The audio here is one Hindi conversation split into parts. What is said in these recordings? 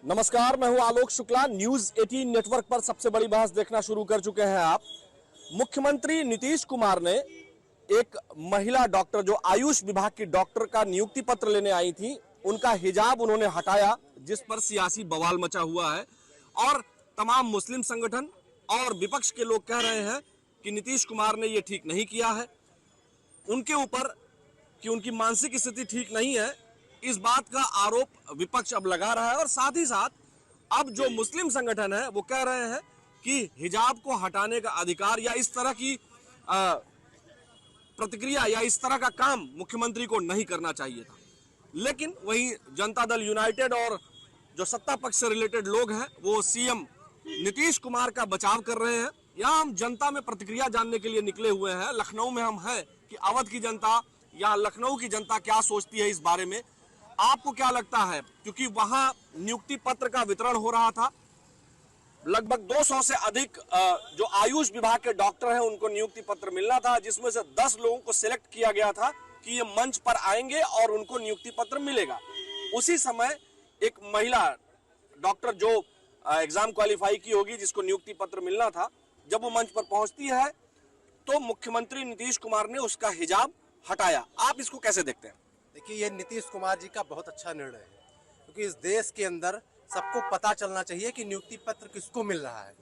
नमस्कार, मैं हूं आलोक शुक्ला। न्यूज 18 नेटवर्क पर सबसे बड़ी बहस देखना शुरू कर चुके हैं आप। मुख्यमंत्री नीतीश कुमार ने एक महिला डॉक्टर जो आयुष विभाग की डॉक्टर का नियुक्ति पत्र लेने आई थी, उनका हिजाब उन्होंने हटाया, जिस पर सियासी बवाल मचा हुआ है और तमाम मुस्लिम संगठन और विपक्ष के लोग कह रहे हैं कि नीतीश कुमार ने यह ठीक नहीं किया है। उनके ऊपर कि उनकी मानसिक स्थिति ठीक नहीं है, इस बात का आरोप विपक्ष अब लगा रहा है। और साथ ही साथ अब जो मुस्लिम संगठन है वो कह रहे हैं कि हिजाब को हटाने का अधिकार या इस तरह की प्रतिक्रिया या इस तरह का काम मुख्यमंत्री को नहीं करना चाहिए था। लेकिन वहीं जनता दल यूनाइटेड और जो सत्ता पक्ष से रिलेटेड लोग हैं वो सीएम नीतीश कुमार का बचाव कर रहे हैं। यहाँ हम जनता में प्रतिक्रिया जानने के लिए निकले हुए हैं। लखनऊ में हम हैं कि अवध की जनता या लखनऊ की जनता क्या सोचती है इस बारे में, आपको क्या लगता है? क्योंकि वहां नियुक्ति पत्र का वितरण हो रहा था, लगभग 200 से अधिक जो आयुष विभाग के डॉक्टर हैं उनको नियुक्ति पत्र मिलना था, जिसमें से 10 लोगों को सिलेक्ट किया गया था कि ये मंच पर आएंगे और उनको नियुक्ति पत्र मिलेगा। उसी समय एक महिला डॉक्टर जो एग्जाम क्वालिफाई की होगी, जिसको नियुक्ति पत्र मिलना था, जब वो मंच पर पहुंचती है तो मुख्यमंत्री नीतीश कुमार ने उसका हिजाब हटाया। आप इसको कैसे देखते हैं? देखिए, ये नीतीश कुमार जी का बहुत अच्छा निर्णय है, क्योंकि इस देश के अंदर सबको पता चलना चाहिए कि नियुक्ति पत्र किसको मिल रहा है,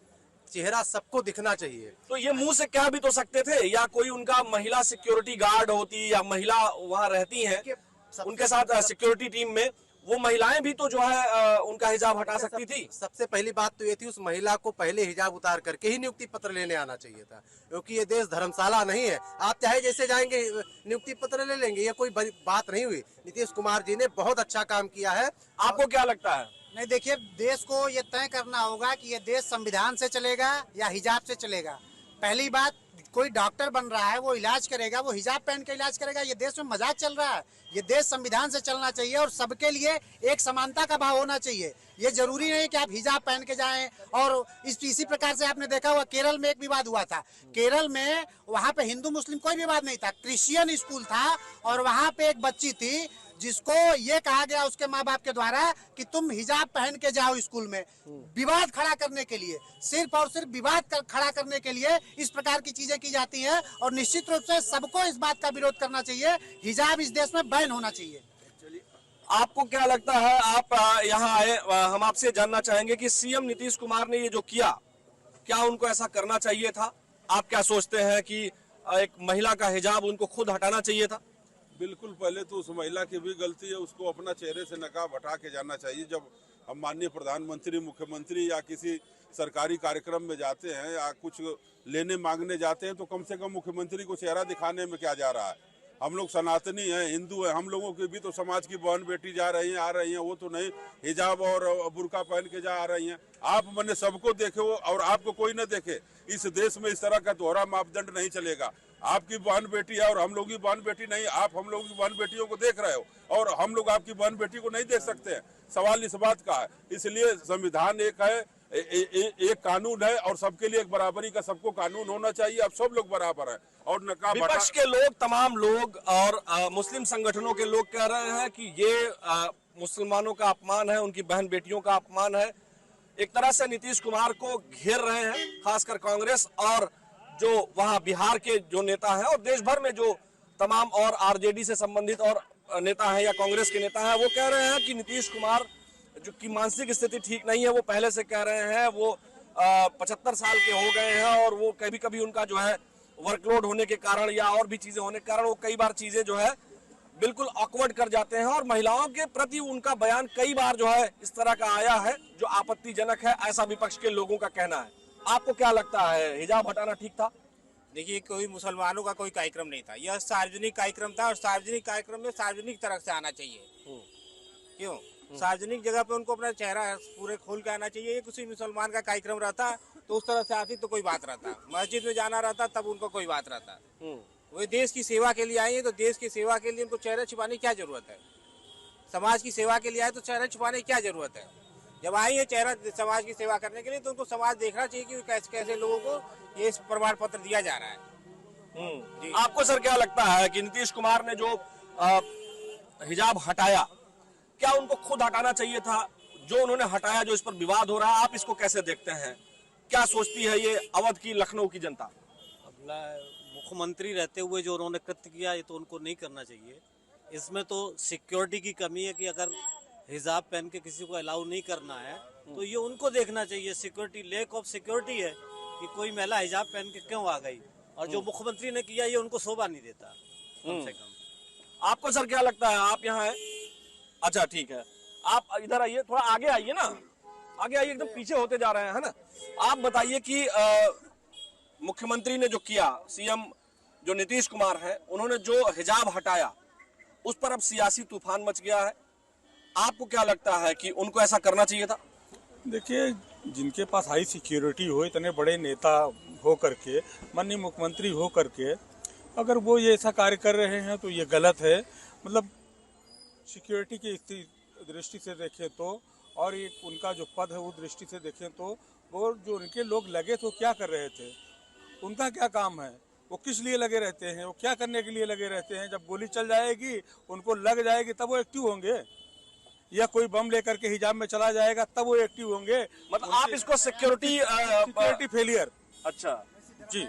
चेहरा सबको दिखना चाहिए। तो ये मुंह से कह भी तो सकते थे, या कोई उनका महिला सिक्योरिटी गार्ड होती या महिला वहां रहती है उनके साथ सिक्योरिटी टीम में, वो महिलाएं भी तो जो है उनका हिजाब हटा सकती थी। सबसे पहली बात तो ये थी, उस महिला को पहले हिजाब उतार करके ही नियुक्ति पत्र लेने आना चाहिए था, क्योंकि ये देश धर्मशाला नहीं है। आप चाहे जैसे जाएंगे नियुक्ति पत्र ले लेंगे, ये कोई बड़ी बात नहीं हुई। नीतीश कुमार जी ने बहुत अच्छा काम किया है। आपको क्या लगता है? नहीं, देखिए, देश को ये तय करना होगा कि ये देश संविधान से चलेगा या हिजाब से चलेगा। पहली बात, कोई डॉक्टर बन रहा है वो इलाज करेगा, वो हिजाब पहन के इलाज करेगा। ये देश में मजाक चल रहा है। ये देश संविधान से चलना चाहिए और सबके लिए एक समानता का भाव होना चाहिए। ये जरूरी नहीं कि आप हिजाब पहन के जाएं। और इसी प्रकार से आपने देखा हुआ, केरल में एक विवाद हुआ था। केरल में वहाँ पे हिंदू मुस्लिम कोई विवाद नहीं था, क्रिश्चियन स्कूल था और वहाँ पे एक बच्ची थी जिसको ये कहा गया उसके माँ बाप के द्वारा कि तुम हिजाब पहन के जाओ स्कूल में। विवाद खड़ा करने के लिए, सिर्फ और सिर्फ विवाद खड़ा करने के लिए इस प्रकार की चीजें की जाती हैं। और निश्चित रूप से सबको इस बात का विरोध करना चाहिए। हिजाब इस देश में बैन होना चाहिए। आपको क्या लगता है? आप यहाँ आए, हम आपसे जानना चाहेंगे कि सीएम नीतीश कुमार ने ये जो किया, क्या उनको ऐसा करना चाहिए था? आप क्या सोचते हैं कि एक महिला का हिजाब उनको खुद हटाना चाहिए था? बिल्कुल, पहले तो उस महिला की भी गलती है, उसको अपना चेहरे से नकाब हटा के जाना चाहिए। जब हम माननीय प्रधानमंत्री, मुख्यमंत्री या किसी सरकारी कार्यक्रम में जाते हैं या कुछ लेने मांगने जाते हैं, तो कम से कम मुख्यमंत्री को चेहरा दिखाने में क्या जा रहा है? हम लोग सनातनी हैं, हिंदू हैं, हम लोगों की भी तो समाज की बहन बेटी जा रही हैं, आ रही हैं, वो तो नहीं हिजाब और बुर्का पहन के जा आ रही हैं। आप मैंने सबको देखे हो और आपको कोई न देखे, इस देश में इस तरह का दोहरा मापदंड नहीं चलेगा। आपकी बहन बेटी है और हम लोग की बहन बेटी नहीं, आप हम लोगों की बहन बेटियों को देख रहे हो और हम लोग आपकी बहन बेटी को नहीं देख सकते हैं। सवाल इस बात का है। इसलिए संविधान एक है, एक कानून है और सबके लिए एक बराबरी का सबको कानून होना चाहिए। अब सब लोग बराबर हैं। और नकाब विपक्ष के लोग, तमाम लोग और मुस्लिम संगठनों के लोग कह रहे हैं कि ये मुसलमानों का अपमान है, उनकी बहन बेटियों का अपमान है। एक तरह से नीतीश कुमार को घेर रहे हैं, खासकर कांग्रेस और जो वहां बिहार के जो नेता हैं और देश भर में जो तमाम और आरजेडी से संबंधित और नेता हैं या कांग्रेस के नेता हैं, वो कह रहे हैं कि नीतीश कुमार जो की मानसिक स्थिति ठीक नहीं है। वो पहले से कह रहे हैं, वो 75 साल के हो गए हैं और वो कभी कभी उनका जो है वर्कलोड होने के कारण या और भी चीजें होने के कारण वो कई बार चीजें जो है बिल्कुल ऑकवर्ड कर जाते हैं। और महिलाओं के प्रति उनका बयान कई बार जो है इस तरह का आया है जो आपत्तिजनक है, ऐसा विपक्ष के लोगों का कहना है। आपको क्या लगता है, हिजाब हटाना ठीक था? देखिए, कोई मुसलमानों का कोई कार्यक्रम नहीं था, यह सार्वजनिक कार्यक्रम था और सार्वजनिक कार्यक्रम में सार्वजनिक तरह से आना चाहिए। क्यों? सार्वजनिक जगह पे उनको अपना चेहरा पूरे खोल के आना चाहिए। किसी मुसलमान का कार्यक्रम रहता तो उस तरह से आती तो कोई बात रहता, मस्जिद में जाना रहता तब उनको कोई बात रहता। वो देश की सेवा के लिए आए हैं तो देश की सेवा के लिए उनको चेहरा छुपाने की क्या जरूरत है? समाज की सेवा के लिए आए तो चेहरा छुपाने की क्या जरूरत है? जब आई है चेहरा समाज की सेवा करने के लिए तो उनको समाज देखना चाहिए कि कैसे कैसे लोगों को ये प्रमाण पत्र दिया जा रहा है। आपको सर क्या लगता है कि नीतीश कुमार ने जो हिजाब हटाया, क्या उनको खुद हटाना चाहिए था? जो उन्होंने हटाया, जो इस पर विवाद हो रहा है, आप इसको कैसे देखते हैं? क्या सोचती है ये अवध की, लखनऊ की जनता? अपना मुख्यमंत्री रहते हुए जो उन्होंने कृत्य किया, ये तो उनको नहीं करना चाहिए। इसमें तो सिक्योरिटी की कमी है कि अगर हिजाब पहन के किसी को अलाउ नहीं करना है तो ये उनको देखना चाहिए। सिक्योरिटी, लैक ऑफ सिक्योरिटी है कि कोई महिला हिजाब पहन के क्यों आ गई, और जो मुख्यमंत्री ने किया ये उनको शोभा नहीं देता कम से कम। आपको सर क्या लगता है? आप यहाँ हैं, अच्छा ठीक है, आप इधर आइए, थोड़ा आगे आइए ना, आगे आइए, एकदम पीछे होते जा रहे हैं, है ना। आप बताइए कि मुख्यमंत्री ने जो किया, सीएम जो नीतीश कुमार है, उन्होंने जो हिजाब हटाया, उस पर अब सियासी तूफान मच गया है। आपको क्या लगता है कि उनको ऐसा करना चाहिए था? देखिए, जिनके पास हाई सिक्योरिटी हो, इतने बड़े नेता हो करके, माननीय मुख्यमंत्री हो करके, अगर वो ये ऐसा कार्य कर रहे हैं तो ये गलत है। मतलब सिक्योरिटी की दृष्टि से देखें तो, और एक उनका जो पद है वो दृष्टि से देखें तो, वो जो उनके लोग लगे थे वो क्या कर रहे थे, उनका क्या काम है, वो किस लिए लगे रहते हैं, वो क्या करने के लिए लगे रहते हैं? जब गोली चल जाएगी, उनको लग जाएगी, तब वो एक्टिव होंगे, या कोई बम लेकर के हिजाब में चला जाएगा तब वो एक्टिव होंगे। मतलब आप इसको सिक्योरिटी फेलियर। अच्छा जी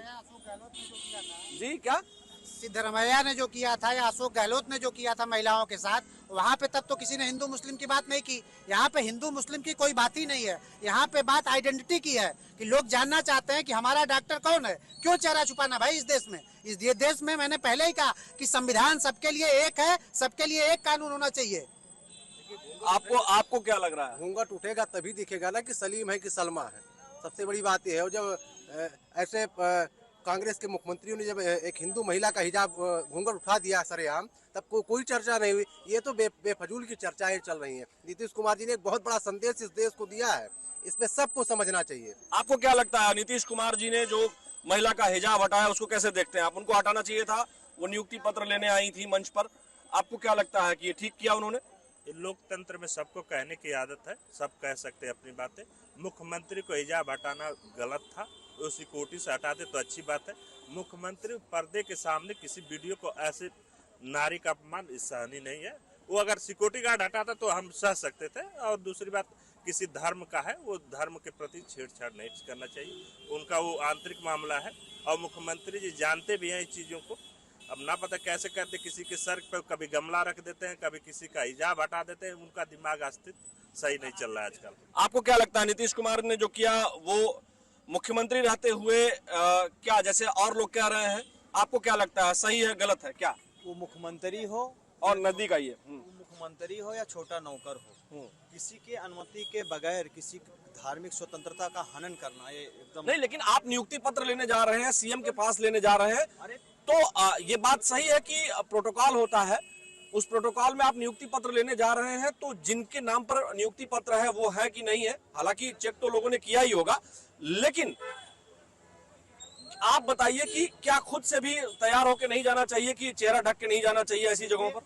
जी, क्या सिद्धरमैया ने जो किया था या अशोक गहलोत ने जो किया था महिलाओं के साथ, वहाँ पे तब तो किसी ने हिंदू मुस्लिम की बात नहीं की। यहाँ पे हिंदू मुस्लिम की कोई बात ही नहीं है। यहाँ पे बात आइडेंटिटी की है कि लोग जानना चाहते हैं कि हमारा डॉक्टर कौन है। क्यों चेहरा छुपाना भाई इस देश में? इस देश में मैंने पहले ही कहा कि संविधान सबके लिए एक है, सबके लिए एक कानून होना चाहिए। आपको क्या लग रहा है? घूंघट उठेगा तभी दिखेगा ना कि सलीम है कि सलमा है। सबसे बड़ी बात यह है। और जब ऐसे कांग्रेस के मुख्यमंत्रियों ने जब एक हिंदू महिला का हिजाब घूंघट उठा दिया सरेआम, तब कोई चर्चा नहीं हुई। ये तो बेफजूल की चर्चाएं चल रही हैं। नीतीश कुमार जी ने एक बहुत बड़ा संदेश इस देश को दिया है, इसमें सबको समझना चाहिए। आपको क्या लगता है, नीतीश कुमार जी ने जो महिला का हिजाब हटाया, उसको कैसे देखते हैं आप? उनको हटाना चाहिए था, वो नियुक्ति पत्र लेने आई थी मंच पर। आपको क्या लगता है कि ये ठीक किया उन्होंने? लोकतंत्र में सबको कहने की आदत है, सब कह सकते हैं अपनी बातें। मुख्यमंत्री को हिजाब हटाना गलत था, उसी कोटि से हटाते तो अच्छी बात है। मुख्यमंत्री पर्दे के सामने किसी वीडियो को ऐसे नारी का अपमान सहनीय नहीं है। वो अगर सिक्योरिटी गार्ड हटाता तो हम सह सकते थे। और दूसरी बात, किसी धर्म का है, वो धर्म के प्रति छेड़छाड़ नहीं करना चाहिए, उनका वो आंतरिक मामला है। और मुख्यमंत्री जी जानते भी हैं इस चीज़ों को। अब ना पता कैसे करते, किसी के सर पर कभी गमला रख देते हैं, कभी किसी का हिजाब हटा देते हैं। उनका दिमाग अस्तित्व सही नहीं चल रहा है आजकल। आपको क्या लगता है, नीतीश कुमार ने जो किया वो मुख्यमंत्री रहते हुए क्या, जैसे और लोग कह रहे हैं, आपको क्या लगता है, सही है गलत है क्या? वो मुख्यमंत्री हो और नजदीक आइए, मुख्यमंत्री हो या छोटा नौकर हो, किसी के अनुमति के बगैर किसी धार्मिक स्वतंत्रता का हनन करना ये एकदम नहीं। लेकिन आप नियुक्ति पत्र लेने जा रहे हैं, सीएम के पास लेने जा रहे हैं, तो ये बात सही है कि प्रोटोकॉल होता है, उस प्रोटोकॉल में आप नियुक्ति पत्र लेने जा रहे हैं, तो जिनके नाम पर नियुक्ति पत्र है वो है कि नहीं है, हालांकि चेक तो लोगों ने किया ही होगा, लेकिन आप बताइए कि क्या खुद से भी तैयार होकर नहीं जाना चाहिए कि चेहरा ढक के नहीं जाना चाहिए ऐसी जगहों पर?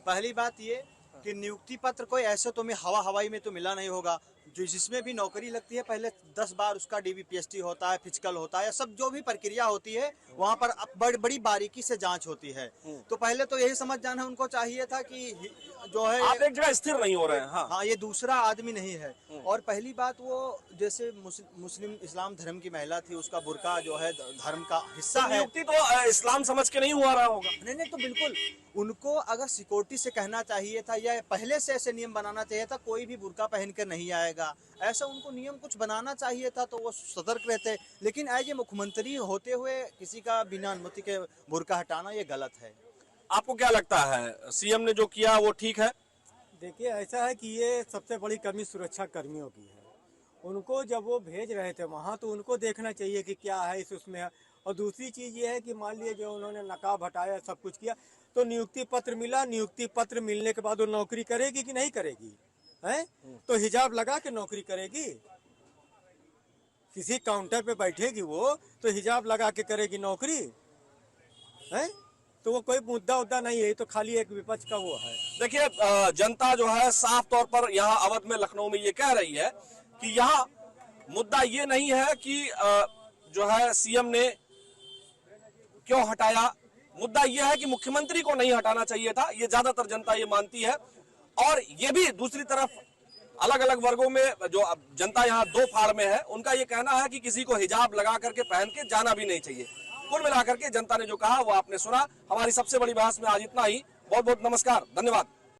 पहली बात ये कि नियुक्ति पत्र कोई ऐसे तो में हवाई में तो मिला नहीं होगा। जो जिसमें भी नौकरी लगती है पहले 10 बार उसका डीबीपीएसटी होता है, फिजिकल होता है, सब जो भी प्रक्रिया होती है वहाँ पर बड़ी बारीकी से जांच होती है। तो पहले तो यही समझ जाना उनको चाहिए था कि जो है आप एक जगह स्थिर नहीं हो रहे हैं। हाँ, ये दूसरा आदमी नहीं है। और पहली बात, वो जैसे मुस्लिम इस्लाम धर्म की महिला थी, उसका बुर्का जो है धर्म का हिस्सा है। नियुक्ति तो इस्लाम समझ के नहीं हुआ रहा होगा। नहीं, तो बिल्कुल उनको अगर सिक्योरिटी से कहना चाहिए था या पहले से ऐसे नियम बनाना चाहिए था, कोई भी बुर्का पहन कर नहीं आएगा, ऐसा उनको नियम कुछ बनाना चाहिए था, तो वो सतर्क रहते। लेकिन एज ए मुख्यमंत्री होते हुए किसी का बिना अनुमति के बुर्का हटाना ये गलत है। आपको क्या लगता है, सीएम ने जो किया वो ठीक है? देखिए, ऐसा है कि ये सबसे बड़ी कमी सुरक्षा कर्मियों की है। उनको जब वो भेज रहे थे वहाँ, तो उनको देखना चाहिए कि क्या है उसमें। और दूसरी चीज़ ये है कि मान लीजिए जो उन्होंने नकाब हटाया, सब कुछ किया, तो नियुक्ति पत्र मिला, नियुक्ति पत्र मिलने के बाद वो नौकरी करेगी कि नहीं करेगी? है तो हिजाब लगा के नौकरी करेगी? किसी काउंटर पे बैठेगी वो तो हिजाब लगा के करेगी नौकरी? है तो वो कोई मुद्दा उद्दा नहीं है, तो खाली एक विपक्ष का वो है। देखिए, जनता जो है साफ तौर पर यहाँ अवध में, लखनऊ में ये कह रही है कि यहाँ मुद्दा ये नहीं है कि जो है सीएम ने क्यों हटाया, मुद्दा ये है कि मुख्यमंत्री को नहीं हटाना चाहिए था। ये ज्यादातर जनता ये मानती है। और ये भी दूसरी तरफ अलग अलग वर्गों में जो जनता यहाँ दो फाड़ में है, उनका ये कहना है कि किसी को हिजाब लगा करके पहन के जाना भी नहीं चाहिए। कुल मिलाकर के जनता ने जो कहा वो आपने सुना। हमारी सबसे बड़ी बहस में आज इतना ही। बहुत बहुत नमस्कार, धन्यवाद।